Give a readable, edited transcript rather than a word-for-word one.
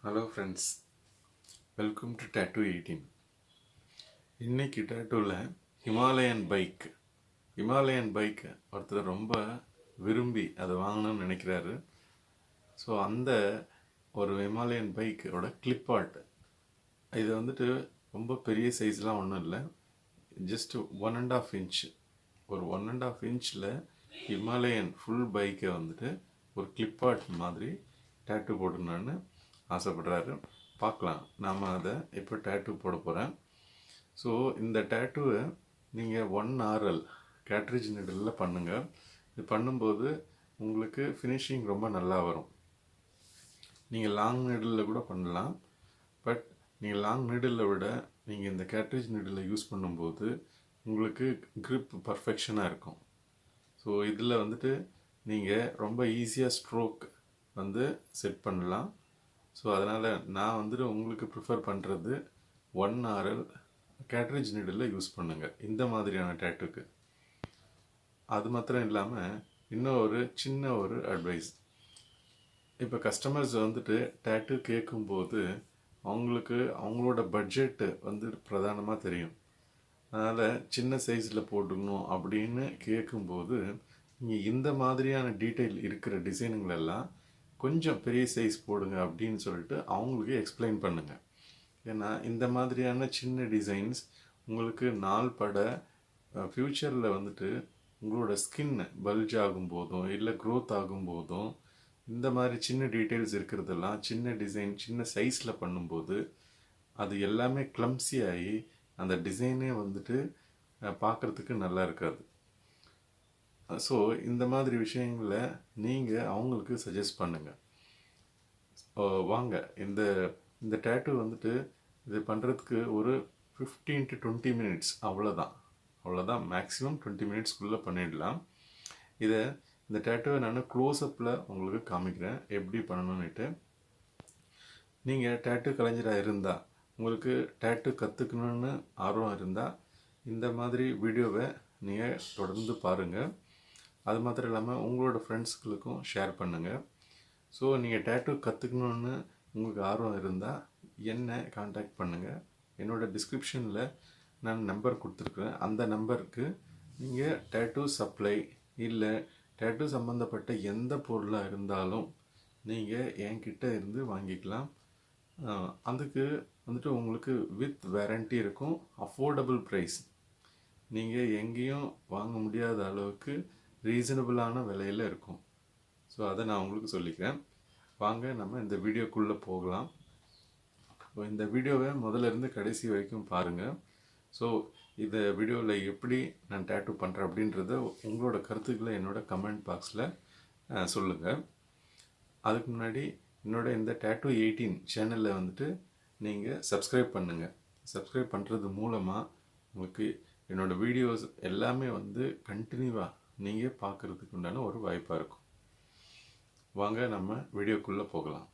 Hello friends, welcome to Tattoo 18. இன்னைக்கு டேட்டூவில் Himalayan bike ஒருத்தர் ரொம்ப விரும்பி அதை வாங்கணும்னு நினைக்கிறாரு. ஸோ அந்த ஒரு ஹிமாலயன் பைக்கோட clipart இது வந்துட்டு ரொம்ப பெரிய சைஸ்லாம் ஒன்றும் இல்லை, ஜஸ்ட் 1.5 inch, ஒரு 1.5 inchல ஹிமாலயன் ஃபுல் பைக்கை வந்துட்டு ஒரு clipart மாதிரி டேட்டூ போடணும்னு ஆசைப்படுறாரு. பார்க்கலாம், நாம் அதை இப்போ டேட்டூ போட போகிறேன். ஸோ இந்த டேட்டூவை நீங்கள் 1 RL கேட்ரிஜ் நீடிலில் பண்ணுங்கள். இது பண்ணும்போது உங்களுக்கு ஃபினிஷிங் ரொம்ப நல்லா வரும். நீங்கள் லாங் நீடிலில் கூட பண்ணலாம், பட் நீங்கள் லாங் நீடிலில் விட நீங்கள் இந்த கேட்ரிஜ் நீடிலில் யூஸ் பண்ணும்போது உங்களுக்கு க்ரிப் பர்ஃபெக்ஷனாக இருக்கும். ஸோ இதில் வந்துட்டு நீங்கள் ரொம்ப ஈஸியாக ஸ்ட்ரோக் வந்து செட் பண்ணலாம். ஸோ அதனால் நான் வந்துட்டு உங்களுக்கு ப்ரிஃபர் பண்ணுறது 1 RL கேட்ரிஜ் நீடிலில் யூஸ் பண்ணுங்கள் இந்த மாதிரியான டேட்டூக்கு. அது மாத்திரம் இல்லாமல் இன்னும் ஒரு சின்ன அட்வைஸ். இப்போ கஸ்டமர்ஸ் வந்துட்டு டேட்டூ கேட்கும்போது அவங்களோட பட்ஜெட்டு வந்து பிரதானமாக தெரியும். அதனால் சின்ன சைஸில் போடணும் அப்படின்னு கேட்கும்போது நீங்கள் இந்த மாதிரியான டீட்டெயில் இருக்கிற டிசைனுங்களெல்லாம் கொஞ்சம் பெரிய சைஸ் போடுங்க அப்படின்னு சொல்லிட்டு அவங்களுக்கு எக்ஸ்பிளைன் பண்ணுங்கள். ஏன்னா இந்த மாதிரியான சின்ன டிசைன்ஸ் உங்களுக்கு நாள் பட ஃப்யூச்சரில் வந்துட்டு உங்களோட ஸ்கின் பல்ஜ் ஆகும்போதும் இல்லை க்ரோத் ஆகும்போதும் இந்த மாதிரி சின்ன டீட்டெயில்ஸ் இருக்கிறதெல்லாம் சின்ன டிசைன் சின்ன சைஸில் பண்ணும்போது அது எல்லாமே கிளம்ஸி ஆகி அந்த டிசைனே வந்துட்டு பார்க்குறதுக்கு நல்லா இருக்காது. ஸோ இந்த மாதிரி விஷயங்களை நீங்கள் அவங்களுக்கு சஜஸ்ட் பண்ணுங்கள். வாங்க, இந்த டேட்டூ வந்துட்டு இது பண்ணுறதுக்கு ஒரு 15 to 20 minutes அவ்வளோதான் மேக்ஸிமம் 20 minutesக்குள்ளே பண்ணிடலாம். இந்த டேட்டூவை நான் க்ளோஸ்அப்பில் உங்களுக்கு காமிக்கிறேன் எப்படி பண்ணணுன்னுட்டு. நீங்கள் டேட்டூ கலைஞராக இருந்தால், உங்களுக்கு டேட்டூ கற்றுக்கணுன்னு ஆர்வம் இருந்தால் இந்த மாதிரி வீடியோவை நீங்கள் தொடர்ந்து பாருங்கள். அது மாத்திரம் இல்லாமல் உங்களோட ஃப்ரெண்ட்ஸுகளுக்கும் ஷேர் பண்ணுங்கள். ஸோ நீங்கள் டேட்டூ கற்றுக்கணுன்னு உங்களுக்கு ஆர்வம் இருந்தால் என்னை காண்டாக்ட் பண்ணுங்கள். என்னோடய டிஸ்கிரிப்ஷனில் நான் நம்பர் கொடுத்துருக்குறேன். அந்த நம்பருக்கு நீங்கள் டேட்டூ சப்ளை இல்லை டேட்டூ சம்மந்தப்பட்ட எந்த பொருளாக இருந்தாலும் நீங்கள் என்கிட்ட இருந்து வாங்கிக்கலாம். அதுக்கு வந்துட்டு உங்களுக்கு வித் வேரண்டி இருக்கும், அஃபோர்டபுள் ப்ரைஸ், நீங்கள் எங்கேயும் வாங்க முடியாத அளவுக்கு ரீசனபிளான விலையில் இருக்கும். ஸோ அதை நான் உங்களுக்கு சொல்லிக்கிறேன். வாங்க நம்ம இந்த வீடியோக்குள்ளே போகலாம். ஸோ இந்த வீடியோவை முதல்லேருந்து கடைசி வரைக்கும் பாருங்கள். ஸோ இந்த வீடியோவில் எப்படி நான் டேட்டூ பண்ணுறேன் அப்படின்றத உங்களோட கருத்துக்களை என்னோட கமெண்ட் பாக்ஸில் சொல்லுங்கள். அதுக்கு முன்னாடி இந்த Tattoo 18 சேனலில் வந்துட்டு நீங்கள் சப்ஸ்கிரைப் பண்ணுங்கள். சப்ஸ்கிரைப் பண்ணுறது மூலமாக உங்களுக்கு என்னோடய வீடியோஸ் எல்லாமே வந்து கண்டினியூவாக நீங்கள் பார்க்குறதுக்கு உண்டான ஒரு வாய்ப்பாக இருக்கும். வாங்க நம்ம வீடியோக்குள்ளே போகலாம்.